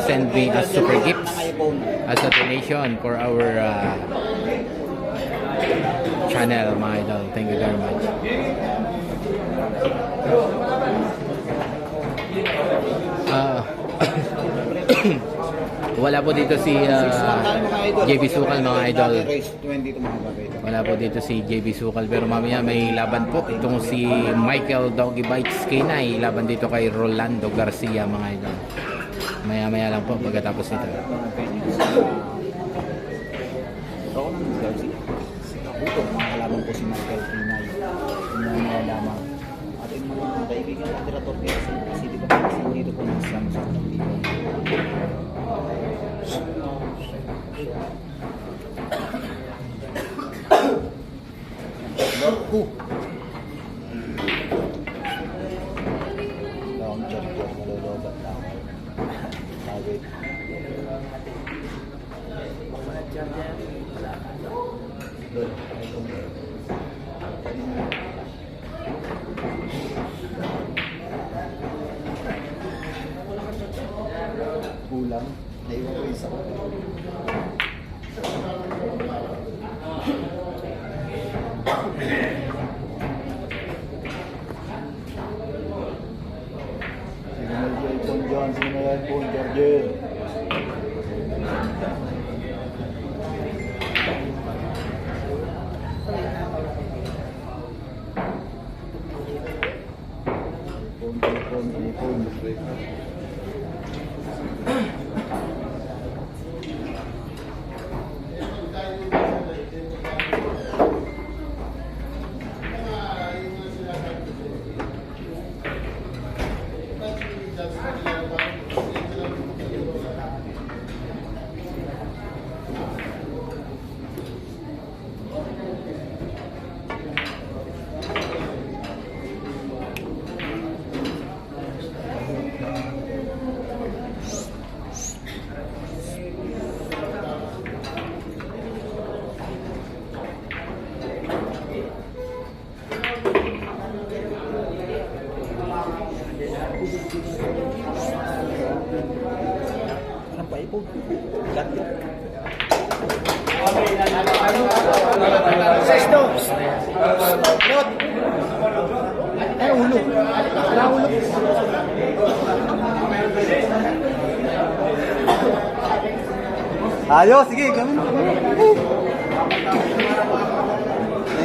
Send me a super gifts as a donation for our channel, mga idol. Thank you very much. Wala po dito si JB Sukal, mga idol. Wala po dito si JB Sukal, pero mamaya may laban po itong si Michael Doggy Bites K9, laban dito kay Rolando Garcia, mga idol. Maya lang po pagkatapos nito. Kalaban po si Michael K9. Yung mga lamang ating mga kaibigan ng operator kasi di ba kasi dito po ng Samsung dito. Marco. Long charger malolobat lang. Tawid. Kulang. Naiwan ko isa ko. Sino yan po, charger? Anong pa ipog? Gato. Sexto. Lot. Ay, ulo. Wala ulo. Ayos, sige, gawin.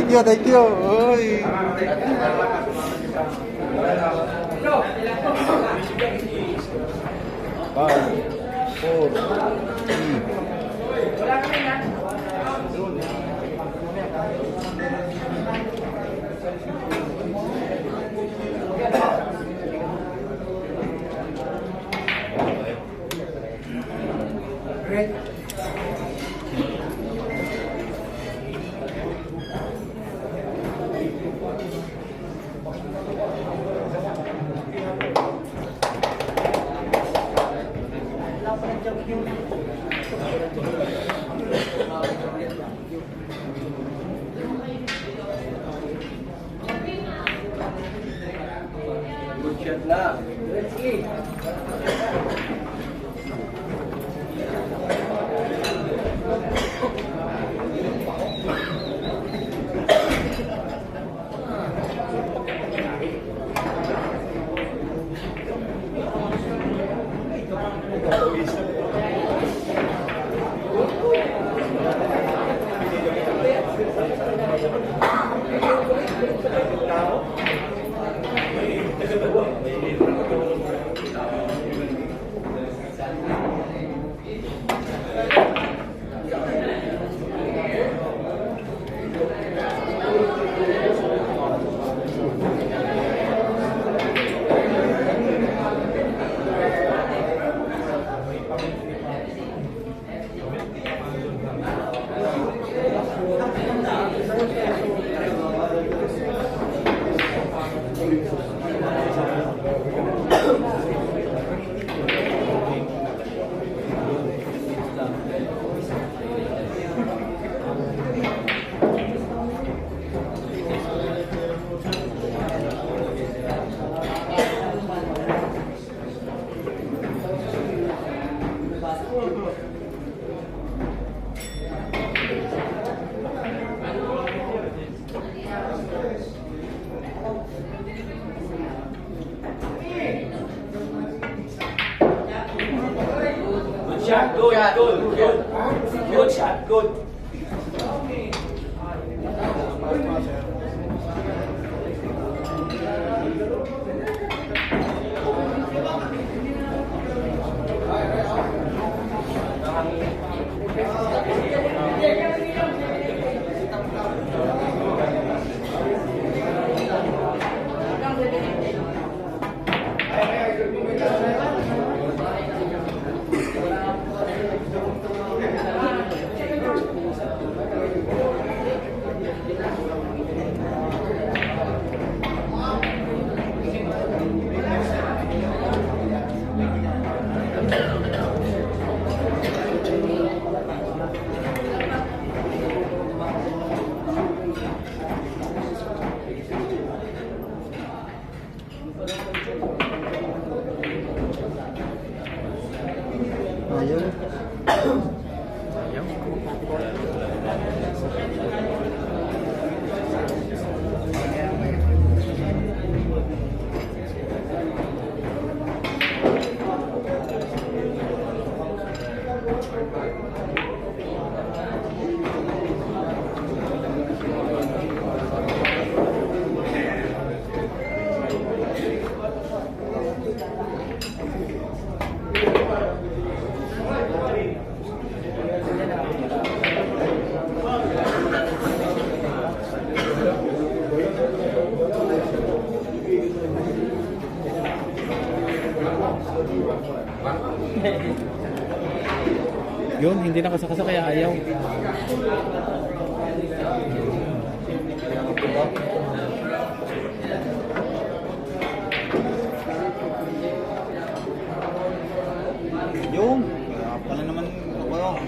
Thank you. Oy. 5, 4, 3. Good shot lang. Let's see. shot. Good, good, good. Good shot, good. Yun, hindi nakasakasa kaya ayaw. Yung, kaya pala naman ako.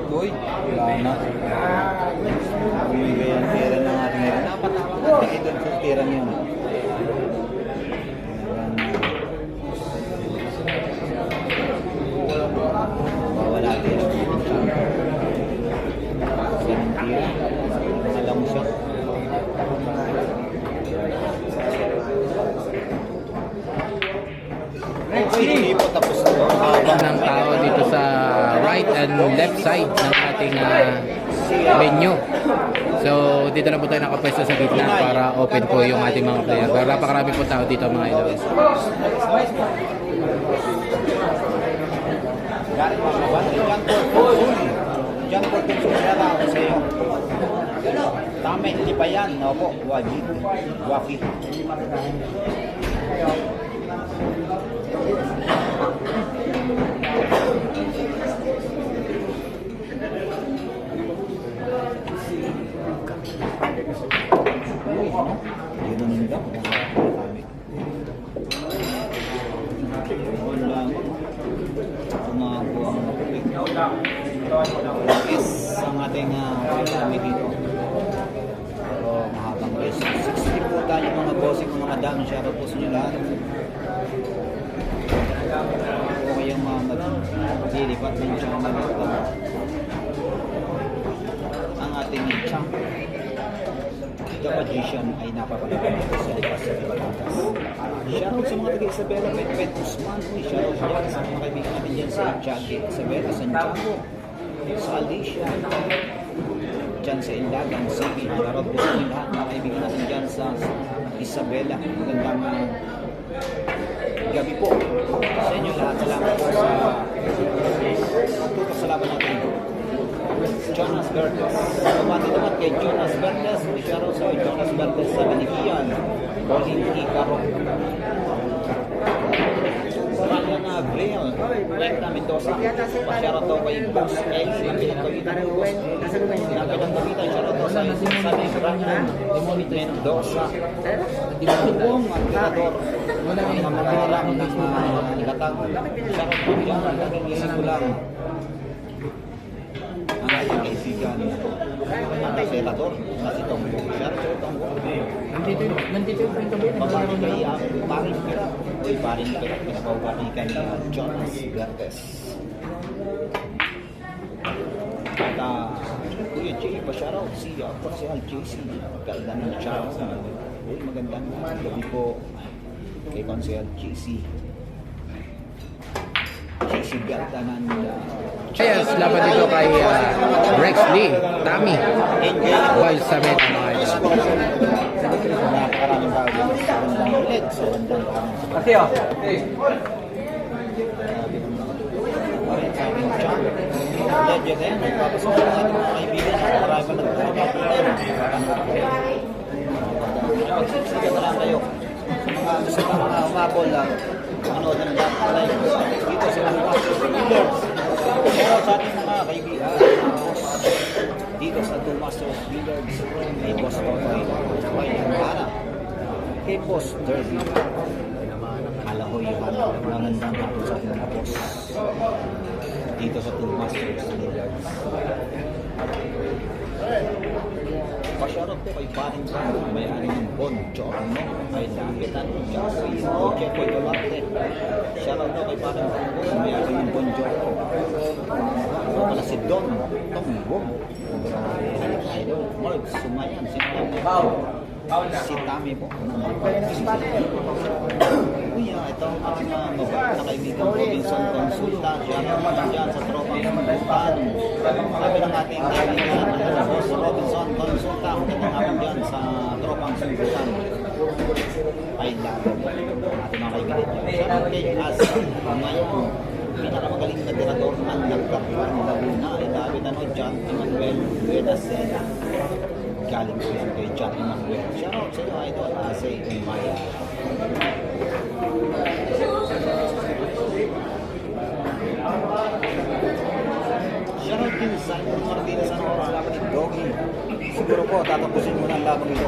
Uy, wala na. Bumigay ang tira ng ating ngayon. Napatawa natin ito sa tira niyo. Wala tira. Sinang tira. Alam mo siya. Hindi po tapos na. Ng tao dito sa right and left side ng ating menu. So dito na po tayo nakapwesto sa gitna para open po yung ating mga player. Pero napakarami po tao dito mga idol. Diyan po kung sumulala ako sa iyo. Tama, hindi pa yan. Opo, wajib. Waki. Yun ang nila. Kumakuha ang kapatid. Is ang ating kami dito. Pero mahabang is 60 po tayo mga bossing, mga madam. Shoutout po sa inyo lahat. O kayong mga maglilipat ng channel ito. Ang ating champ The Magician ay napapalapit sa lipas sa Batangas. Shoutout sa mga taga-Isabela, Pet Usman. Shoutout dyan sa mga kaibigan natin dyan sa Tiago, Isabela, Santiago, sa Alicia, dyan sa Ilagan, City. Shoutout po sa lahat mga kaibigan natin dyan sa Isabela. Magandang gabi po sa inyo lahat. Salamat po sa tutok sa laban natin. Jonas Verdes. Kumati naman kay Jonas Verdes. Shoutout sa Jonas Verdes sa Binigian. Colin Icaro. Ryan Abril. Recta Mendoza. Pa-shoutout daw kay Boss L. Pinagkawitan ng Boss L. Pinagkawitan. Shoutout daw sa Ryan Mendoza. Tubong ang tirador. Ang mga ng ilatag. Shoutout po dyan. Laging isip ko lang. Ang ating kaibigan. Ang tirador. Na si Tom Bong. Shoutout Tom Bong. Nandito yung kwento ba yun? Pabalik kay Paring Pira. Uy, Paring Pira. Pinapaupapikan ni Jonas Verdes. At Kuya Jay, pa-shoutout si Consihal JC. Ganda ng shoutout. Uy, magandang gabi po kay Consihal JC. JC ganda ng Yes, laban dito kay Rex Lee, Tommy. Wild sa meta mga idol. Napakaraming tao dito sa bandang ulit. Sa bandang Kasi oh. legend yan. Nagpapasok sa ating mga kaibigan. Marami pa nagpapatunan. Magsiksikan na lang kayo. Sa mga umabol lang. Ano na nagpapalay dito sa mga Steelers. Pero sa ating mga kaibigan. Dito sa Tomaso Steelers. May boss ko kayo. May para. Kay Boss Derby. Alahoy yung nangandang natin sa ating mga boss. Dito sa Tomaso Steelers. Pa-shoutout po kay Paring Pang, may-ari ng Bonjo, ano? Ay dakitan, Jacoy, Jepoy Dolarte. Shoutout po kay Paring Pang, may-ari ng Bonjo. Ako pala si Don Tongbong. Idol, Mark Sumayan, si si Tami po. Kuya, ito ang aking mabait na kaibigan Robinson Consulta. Shoutout naman dyan sa tropang Consultan. Sabi ng ating kaibigan, Boss Robinson Consulta. Magandang hapon dyan sa tropang Consultan. Ay laban. Ating mga kaibigan dyan. Shoutout kay Asa. Ngayon, pinakamagaling na tirador ng nagkakpan Laguna. Ay David John Emmanuel Vedasena. Galing ko yan kay John Emmanuel. Shoutout sa iyo, Idol. Asay Umaya. Shoutout din sa Simon Martinez. Ano oras laban ni Doggy? Siguro po, tatapusin mo ng laban ito.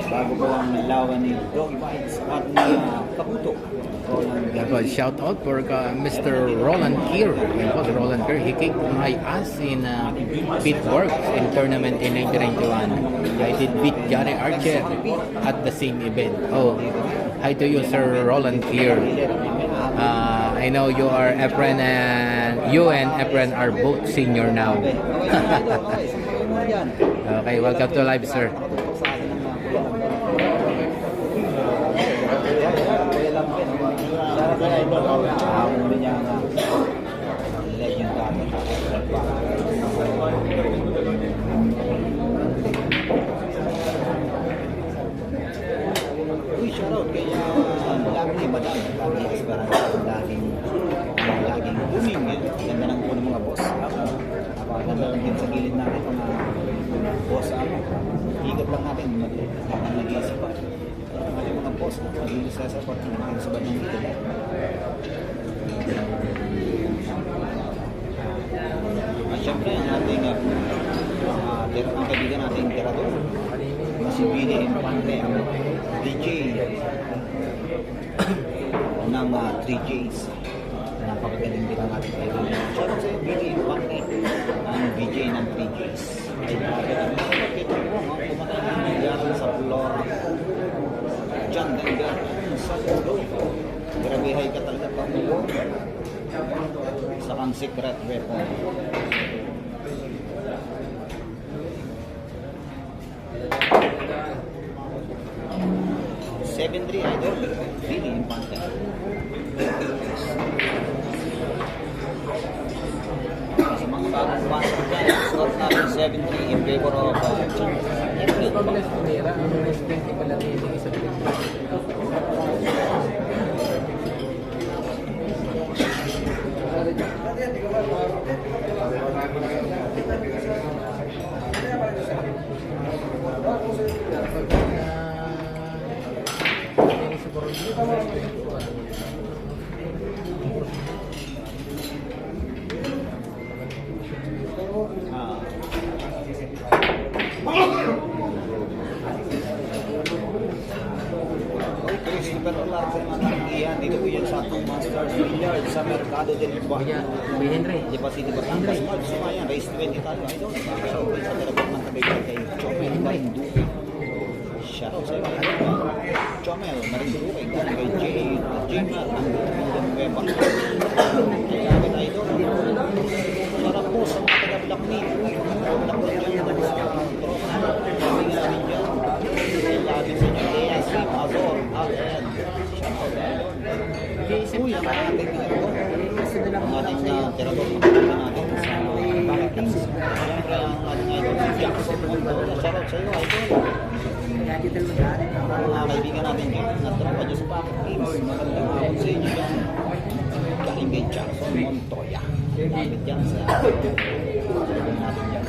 Bago po ang laban ni Doggy Bites at ni Kabuto. Shout out for Mr. Roland Kier. Yan po, si Roland Kier. He kicked my ass in Pitworks in tournament in 1991. I did beat Gary Archer at the same event. Oh, hi to you, Sir Roland Kier. I know you are Efren and you and Efren are both senior now. Okay, welcome to live, sir. Uy, shoutout kay lagi madam, lagi Esperanza, laging booming yan. Ganda ng po ng mga boss. Napakaganda lang din sa gilid natin mga boss. Higap lang natin, nag-iisip pa. Mga boss, mag-iisip sa support natin sa bandang dito. At syempre, ang ating ang kaibigan nating tirador, si Billy Infante, ang DJ ng 3Js. Napakagaling din ang ating kaibigan. Shoutout sa Billy Infante, ang DJ ng 3Js. Ay nakakita mo, pumatay ng nangyari sa Flora. Diyan, nangyari sa ulo. Grabihay ka talaga pa mo. Sa kang secret weapon. 7-3 Idol, Billy Infante. Sa mga bagong pasok dyan, score natin 7-3 in favor of Ah. Christopher Olarte naman iyan dito po yan sa atong Masters Vineyard sa Mercado del Baño. Di ba City Batangas? Sumayan, race 20 tayo. Idol. Shout out sa talagang mga kaibigan kay Chomel Marinduque. Shout out sa iyo. Chomel Marinduque. Kay J-Mal. Ang Nueva. Kaya Idol. Sarap po sa mga taga-Black Meat. Black Meat dyan. Kami nga namin dyan. Labi sa inyo. Kaya si Mazor. Allen. Shout out. Uy, ang ating tirador natin sa Bakit Teams. Siyempre ang ating idol si Jackson Montoya. Shout out sa iyo, idol. Mga kaibigan natin dyan na tropa dyan sa Bakit Teams. Magandang hapon sa inyo dyan. Galing kay Jackson Montoya. Lapit dyan sa natin dyan.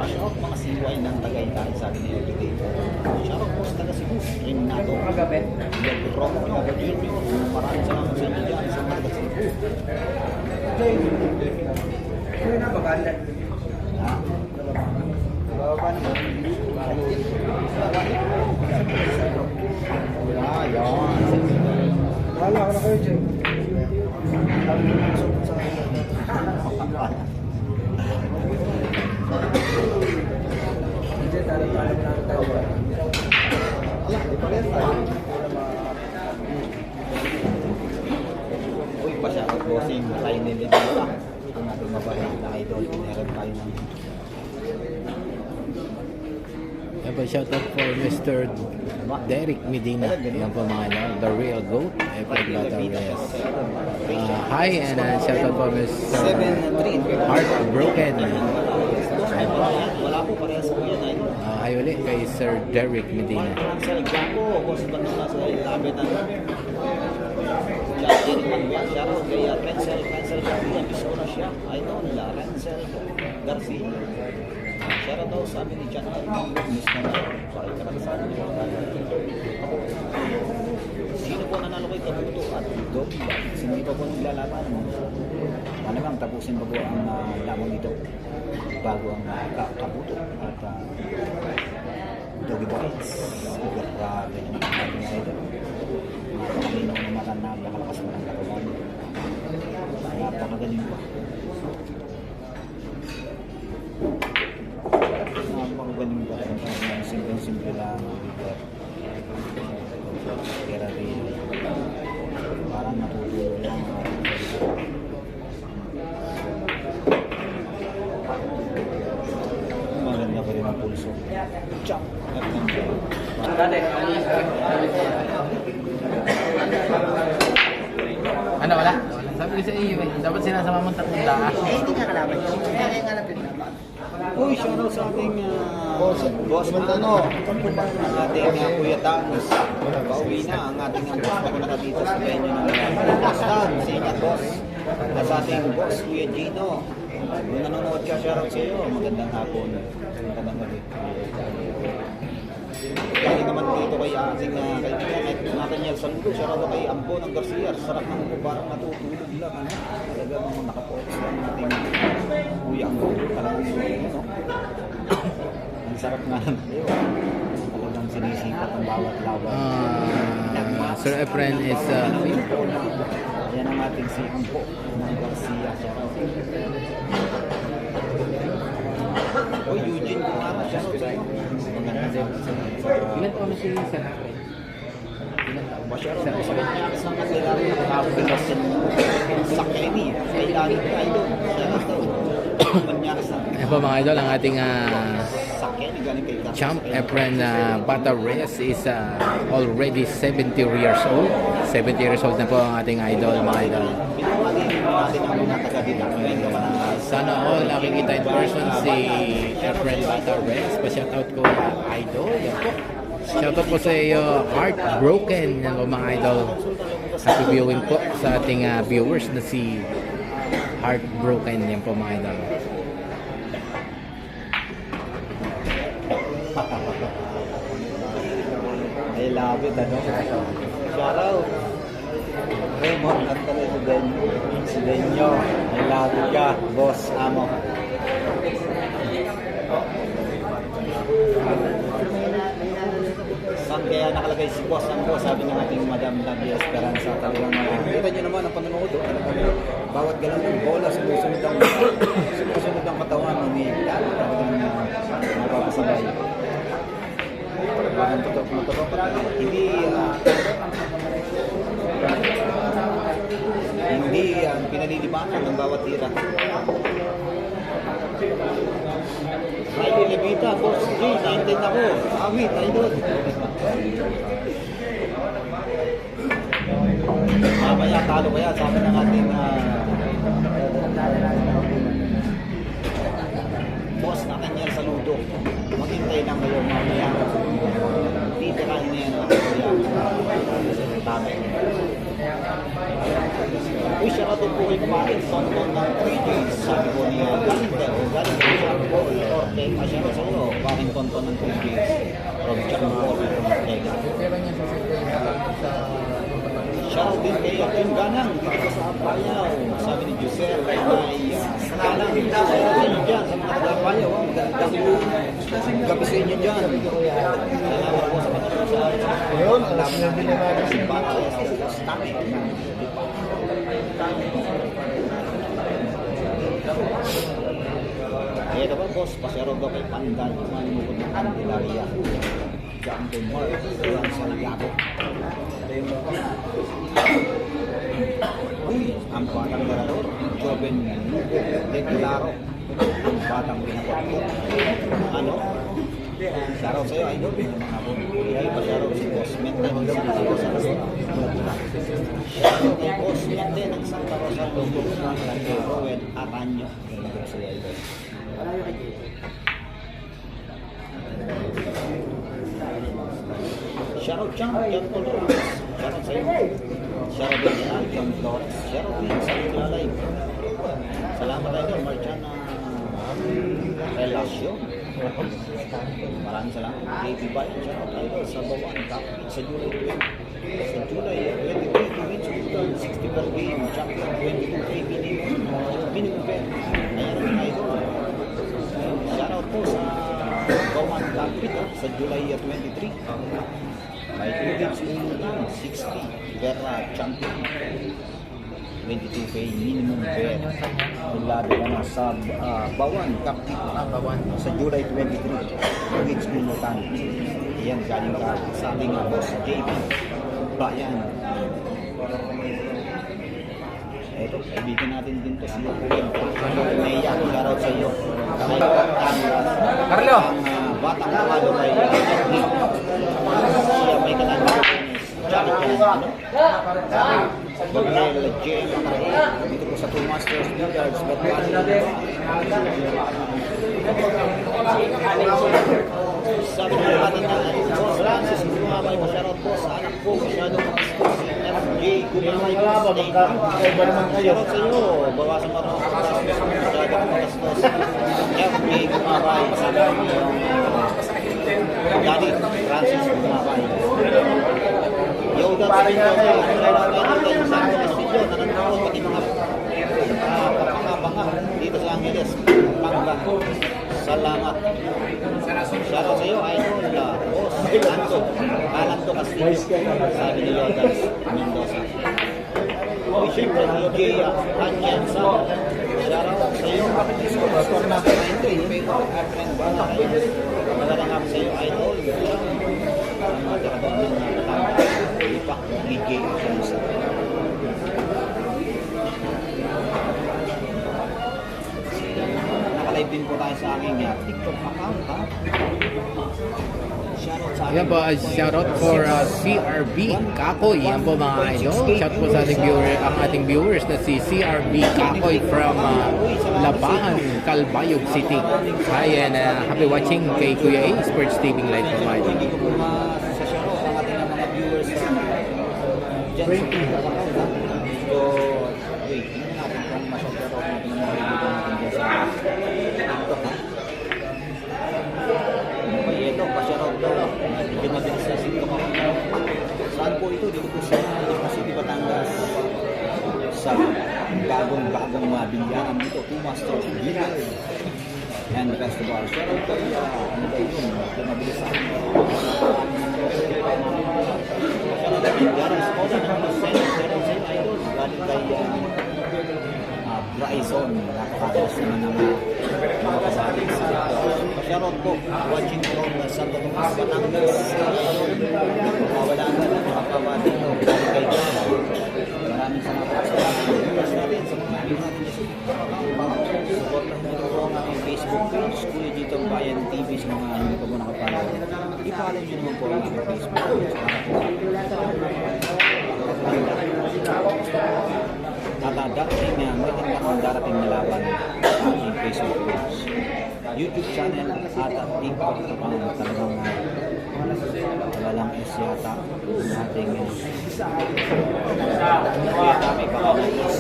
Shout out mga CY ng Tagaytay, sabi ni Elvie. Shout out po sa taga Cebu, Renato Romeo Jr. Maraming salamat sa inyo dyan sa taga Cebu. Wala ko na kayo dyan. Hindi, talo-talo na ang tayo. Ala, di pa rin tayo. Uy, pa-shoutout bossing. Tayo nilibig pa. Kung ating mabahit na idol, meron tayo ng Shoutout for Mr. Derek Medina. Yan po mga ano, the real GOAT. Reyes. Hi and shoutout for Mr. 7-3. Heartbroken. Wala po, parehas po yan idol. Hi ulit kay Sir Derek Medina. Sa Gapo, kung sa banda na sa labi ng Justin Manuel, shoutout kay Renzel Garcia, Pisona siya, idol, Renzel Garcia. Shoutout daw sabi ni John Alvin, miss na na, sorry ka lang sa akin. Sino po nanalo kay Kabuto at Doggy Bites? Hindi pa po naglalaban mo. Talagang tapusin bago ang lamang ito. Bago ang Kabuto at Doggy Bites. Grabe naman ang ating idol. Napakalinaw naman ang napakalakas mo ng katawan. Napakagaling pa. Napakagaling pa. Simple-simple lang. Kaya rin. Parang natutulog lang. Maganda pa rin ang pulso. Chop! Ano wala? Sabi ko sa iyo eh. Dapat sinasama mong tatlong daan. Hindi nga kalaban. Kaya nga lapit na. Uy, shoutout sa ating boss Mantano. Ang ating Kuya Thanos. Pauwi na ang ating boss papunta dito sa venue ng Boss Dan, sa inyo boss. At sa ating boss Kuya Gino. Kung nanonood ka, shoutout sa iyo. Magandang hapon. Magandang gabi. Kaya naman dito kay ating kaibigan at Nathaniel Saludo. Shoutout kay Ambo ng Garcia. Sarap ng po, parang natutulog lang. Talagang nakapokus lang natin. Kuya Ambo. Talagang no? Ang sarap nga ng talagang sinisipat ang bawat laban. Sir Efren is Yan ang ating si Ambo ng Garcia. Oy, Eugene Kumara. Shoutout sa iyo. ilan taon na si Sir Efren? Masyado na sa kanya sa kanila nakapinasin sa Kenny. Sa ilalim na idol. Shoutout daw. Manyasan. Ayan po mga idol, ang ating Sa Kenny, galing kay Carlos. champ Efren Bata Reyes is already 70 years old. 70 years old na po ang ating idol mga idol. Pinawagin natin ang mga taga-dinang. Sana all nakikita in person si Efren Bata Reyes. Pa-shoutout ko idol. Yan po. Shoutout po sa iyo, Heartbroken. Yan po mga idol. Happy viewing po sa ating viewers na si Heartbroken. Yan po mga idol. Kaya I love it, ano? Shoutout! Raymond Antale Sidenyo. I love it ka, boss, amo. Saan kaya nakalagay si Boss Ambo? Sabi ng ating Madam Davi Esperanza. Talagang kita nyo naman ang panonood. Bawat galaw ng bola, sumusunod ang katawan ng Miguel. Talagang mapapasabay. Ang totoo hindi pinalilipanan ng bawat tira. Ay, Levita, Boss G, naintin ako. Awit, idol. Mamaya, talo kaya, sabi ng ating boss na kanyang saludo. Maghintay lang kayo mamaya. Titirahin na yan ang tama. Uy, siya natin po ay kumain tonton ng 3 days. Sabi po niya, galing siya po, Ortega, siya rin sa iyo, kumain tonton ng 3 days. From John Paul, from Ortega. Siya din kay Akin Ganang, dito sa Apayaw. Sabi ni Giselle, ay sanalang. Salamat dyan sa mga taga-Apayaw. Magandang gabi sa inyo dyan. Salamat po sa mga taga-Apayaw. Ayun, alam natin na si Bata sa Stame. Ito ba, boss? Pasero daw kay Pandan. Manumukod ng Candelaria. Diyan kay Mark. Diyan sa Labo. Uy, ang batang larador. Joven Lugo. Declaro. Ang batang pinakot ko. Ano? Shoutout sa'yo, idol. Hindi pa shoutout si Boss Mente ng Santa Rosa. Shoutout kay Boss Mente ng Santa Rosa. Lugo. Kay Rowan Aranyo. Ganun sa'yo, idol. Shoutout Chang, John Torres. Shoutout sa'yo. Shoutout din niya, John Torres. Shoutout din sa Live. Salamat idol, Marchana Relasyon. Maraming salamat. JP Bayan, shoutout idol sa Bawan, sa July 23, 60 per game, champion 22 minimum bet. Ayan ang idol. Shoutout po sa Bawan Capital sa July 23. May 2 games minimum 60 Guerra champion 22K minimum bet. Nilado ka na sa Bawan Capital sa July 23. 2 games minimum. Ayan, galing ka sa ating boss JP Bayan. Ito, kaibigan natin din to si Yokoin. Neya, shoutout sa iyo. Carlo! Ang batang kamado kay siya may kanang Jacket ka ng ano? Gabriel J. Dito po sa 2 Masters Billiards. Sabi ko natin na Boss Francis Gumamay, masyarot po sa anak po, masyadong makastos si FJ Gumamay po sa State. Masyarot sa iyo, bawasan pa rin ako sa masyadong makastos FJ Gumamay, sabi ko yung Daddy Francis Gumamay. Yo, that's it. Santo Castillo, nananong pati mga kapanga-panga dito sa Angeles, Panga. Salamat. Shoutout sa iyo, idol, Boss Santo Castillo, sabi ni Yodas Mendoza. Uy, siyempre, DJ Anyansa. Shoutout sa iyo. Score natin na ito, friend ba na kayo? Magandang sa iyo, idol. Ang mga karoon ng tama. Ipak, DJ Anyansa. Nakalive din po tayo sa aking TikTok account, ha? Shoutout sa Yan po, shoutout for CRB Kakoy. Yan po mga idol. Shout po sa ating viewers na si CRB Kakoy from Labahan, Calbayog City. Hi and happy watching kay Kuya A, Sports TV Live po mga idol. Hindi ko po masashoutout ang ating mga viewers dyan sa TikTok account, ha? So, wait, tingnan natin kung masashoutout natin ang mga kaibigan natin dyan sa TikTok, ha? Okay, ito, pa-shoutout daw. Medyo mabilis sa TikTok account. bagong mabilyaran dito, 2 Masters Billiard and Festival. Pero ito ano ba yun? Mabilis sa akin. Bilyaran sa kosa ng Lucene, pero sa idol, galing kay Bryson. Napakatalas naman ng mga kasali sa Shoutout po, watching from Santo Tomas, Batangas. Wala na lang makakawa dito. Galing kay Jana. Maraming salamat sa mga viewers natin, sa mga viewers natin na supportan nyo po ang aking Facebook page, Kuya Jitong Bayan TV, sa mga hindi pa po nakapanood. I-follow nyo naman po ang aking Facebook page. At magandang darating na laban sa aking Facebook page, YouTube channel at TikTok account. Talagang walang S yata ang ating may pakakais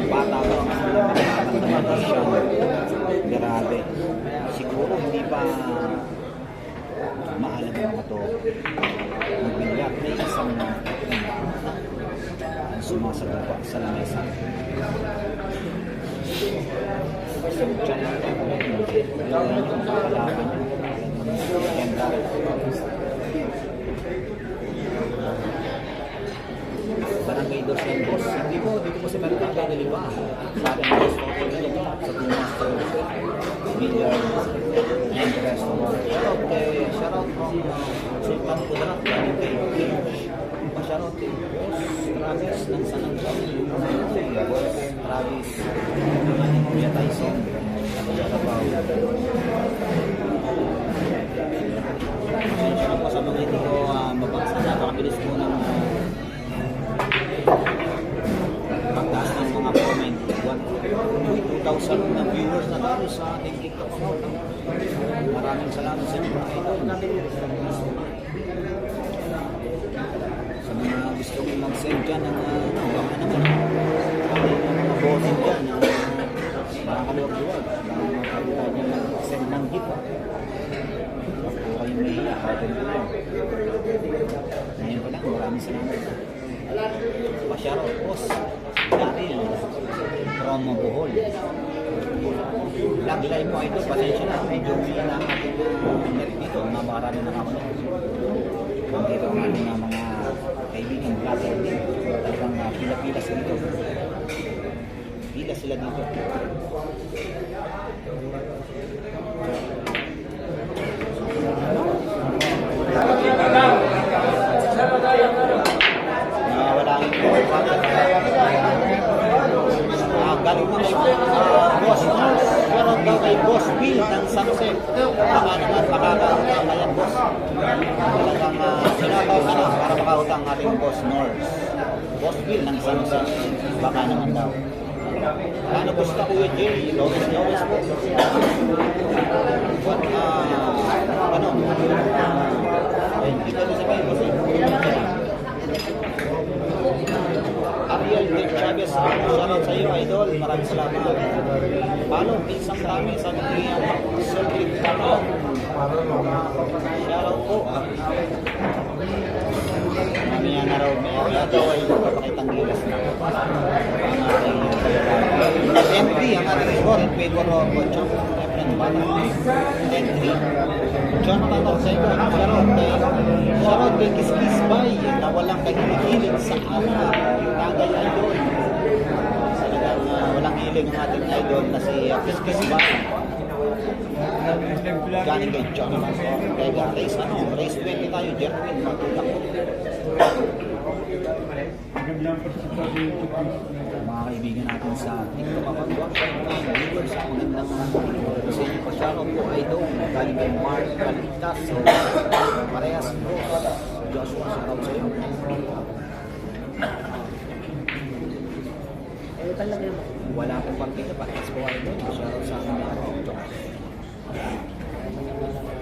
bata ko ang naman siya. Grabe, siguro hindi pa maalam mo ito magbiyak na isang sumasagot sa lamesa. Diyan lang ito yung kakalaban Barangay Dos Boss. Hindi po, dito po sa Mercado de Liba. Sa ating boss po dito sa 2 Masters Billiard and Festival. Shoutout from Sultan Kudarat, galing kay shoutout kay Boss Travis ng Sanang Boss Travis ng Kuya Tyson sa Davao. Pasensya na po sa mga hindi ko mabasa. Napakabilis po ng pagtaas ng mga comment. 2,000 na viewers na tayo sa ating TikTok account. Maraming salamat sa inyo mga idol. Sa mga gusto kong mag-send dyan ng baka naman mga booking dyan mga kaluwag-luwag makakalitan nyo mag-send ng gift. Kung kayo mahiya kaya ngayon pa lang, maraming salamat. Pa-shoutout boss Daryl from Bohol. Laglay mo ito, pasensya na, medyo umiyan na ang ating net dito na marami na ako dito ang ating mga kaibigan vlogger din. Talagang pila-pila sila dito. Pila sila dito. Galing ng boss pero daw kay Boss Bill ng Samsung. Baka naman makakamayan boss. Talagang sinabaw ka na para makautang ating Boss Norris. Boss Bill ng Samsung. Baka naman daw. Ano gusto Kuya Jerry? Lowest po. What? Ano? Hindi ko sabihin kasi Ariel de Chavez, shoutout sa iyo idol, maraming salamat. Paano, isang dami, sabi niya, Sergit Tano. Shoutout po. Mamaya na raw, may daw ay papakitang gilas na. Entry, ang ating score, in favor of Champion Efren Bata. Entry. Jonathan Orseco, shoutout kay Kiskis Bay, na walang kahilig sa ama. Tagay idol. Talagang walang hilig ang ating idol na si Kiskis Bay. Galing kay Jonathan Ortega. Race 20 tayo, Jerwin. Mga kaibigan natin sa TikTok account, 1.9 viewers sa magandang sa inyo pa shoutout po idol. Galing kay Mark Calitas. Parehas bros. Joshua, shoutout sa iyo. Wala akong pagkita, parehas po idol. Shoutout sa akin na TikTok.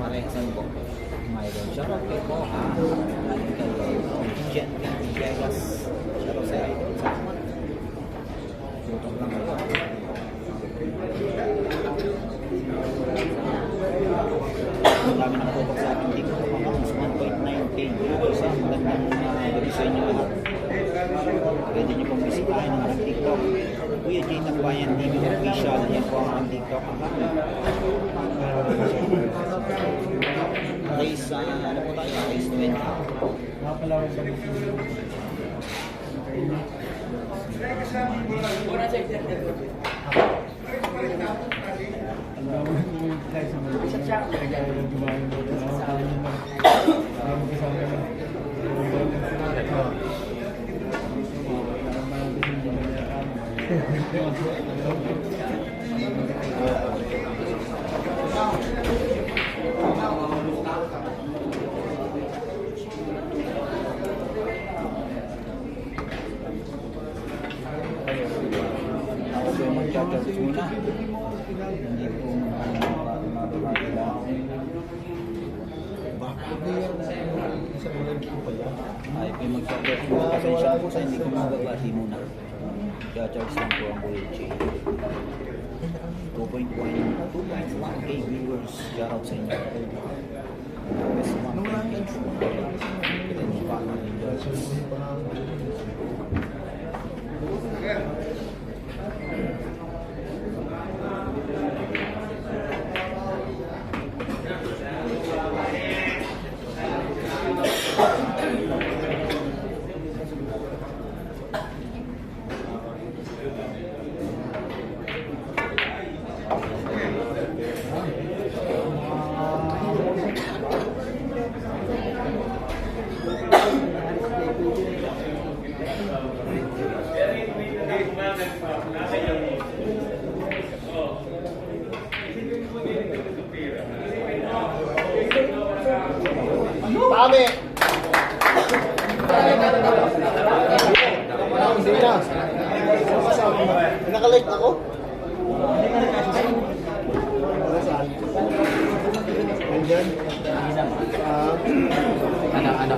Parehasan po mga idol. Shoutout kay Koha. Galing kay Jen Vegas. Shoutout sa idol. Salamat. Tutok lang kayo. Ang dami ng tutok sa ating TikTok account. 1.9K. Sa magandang gabi sa inyo lahat. PJ Tambayan TV official. Yan po ang TikTok account. Race, ano po tayo? Race 20. Ako po yung mag-charge muna. Hindi po ay po yung mag-charge muna. Pasensya po sa hindi ko mababati muna. Charge lang po ang Boy J. 2.1K viewers. Shout out sa inyo. Best one. Ito yung pa ng judges. Pame! Hindi na. Nakalike ako? Andyan. Ano.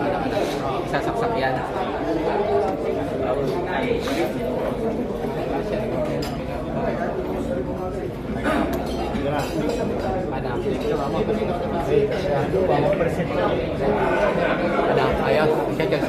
Sasaksak yan. Ayos. Check ka.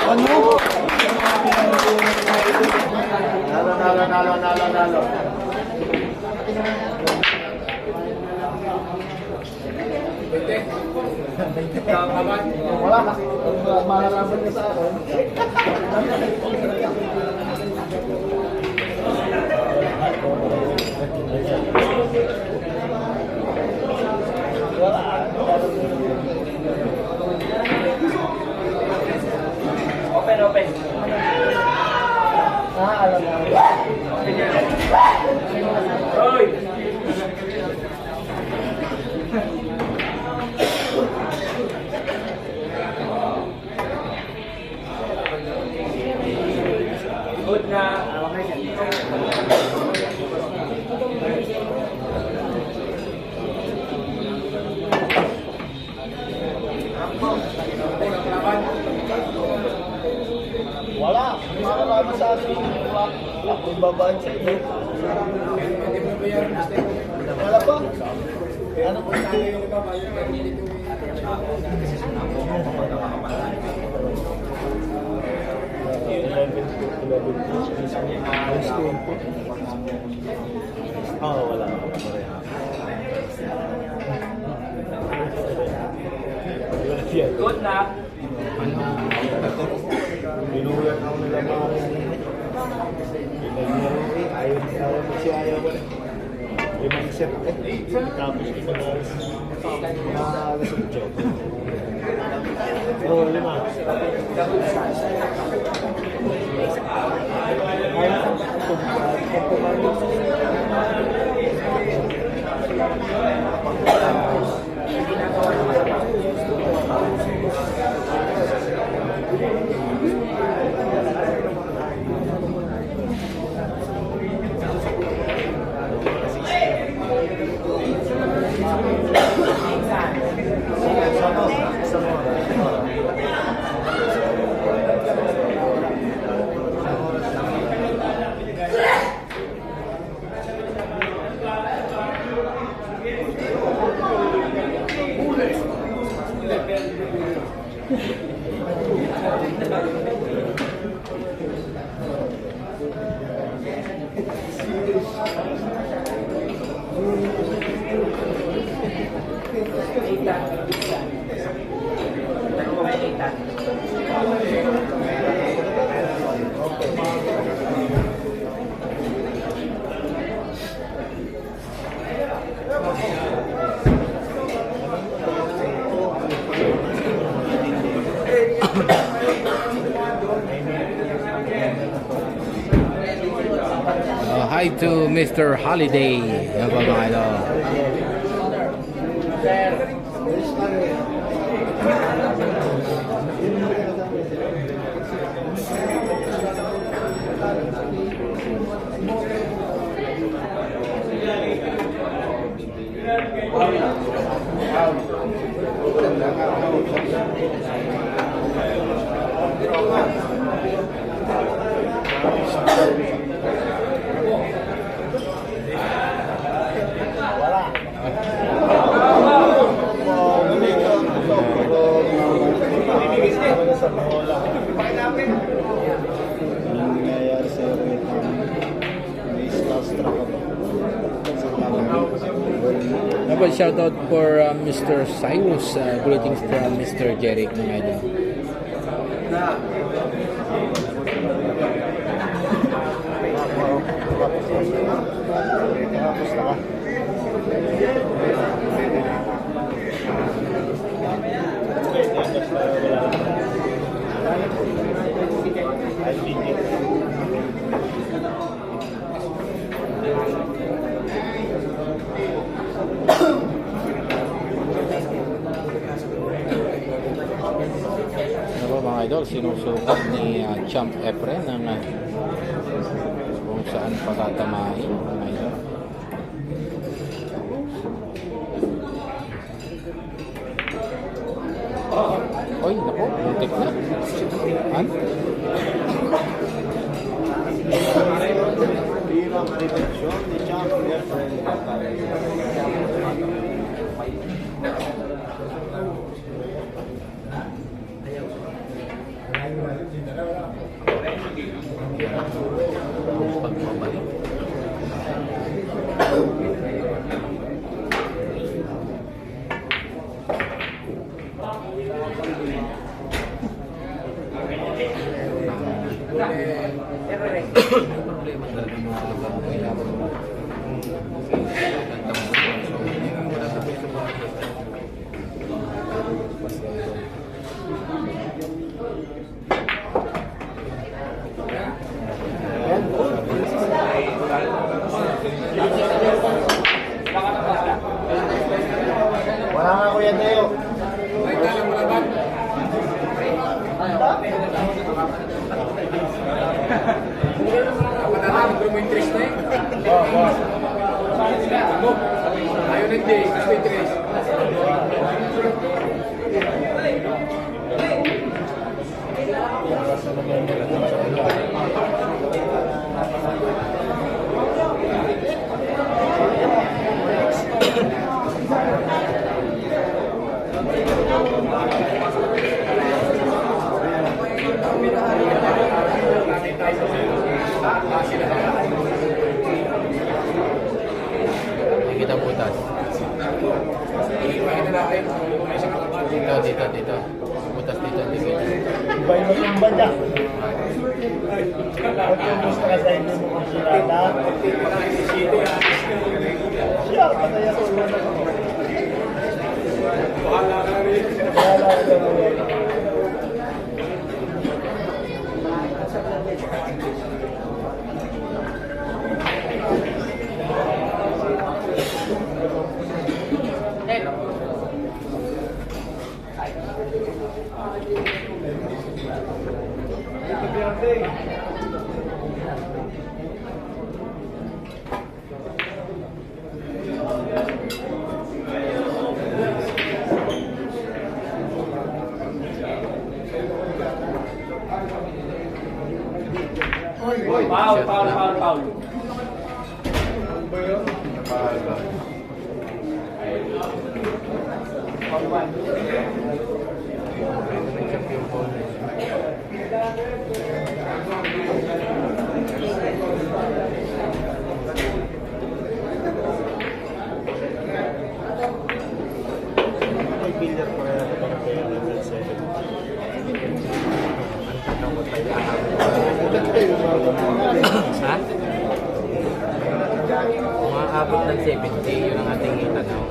Ano? Nalo. Wala na. Malalaman niya sa akin. Open. Alam mo. Hoy! Good na. Wala. Malalaman sa akin. Ako babaan sa iyo. Wala pa. Ano po yung wala. Good na. Binulat ako nila mga pinaglaro eh. Ayaw mo siya ayaw ko. Limang set eh. Tapos ito na alas 8. Oo, 5. Ayaw ko Hi to Mr. Holiday. Yan po mga idol. Shout out for Mr. Cyrus. Greetings from Mr. Jeric ng idol. Mga idol, sinusukat ni Champ Efren ng kung saan patatamahin mga idol. Oy, naku, muntik na. Han? Bilang reaksyon ni Champ Efren. Wala nga Kuya Teo. Ayaw na day, kasi tres. Kita butas. Dito. butas dito. Iba yung ba niya? Ba't yung gusto ka sa hindi mo konsulata? Siya, patay ako. Bahala ka rin. Paul. May billiard pa kaya ito ng kaya ng 7. Ha? Umaabot ng 70, yun ang ating itanaw.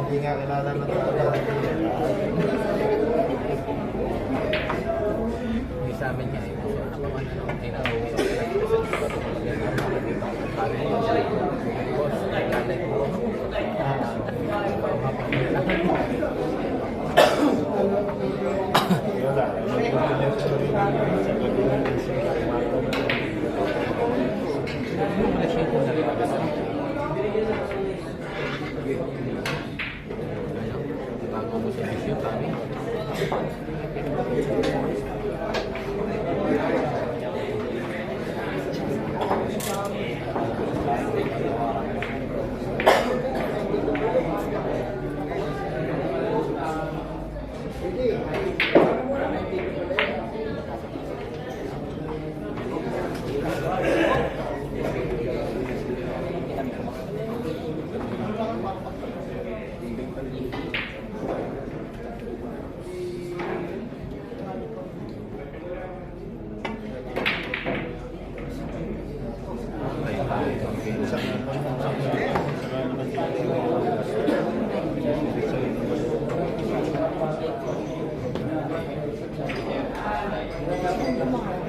Hindi nga kilala ng tao. Sa amin niya, bago mo sa issue kami. Thank you.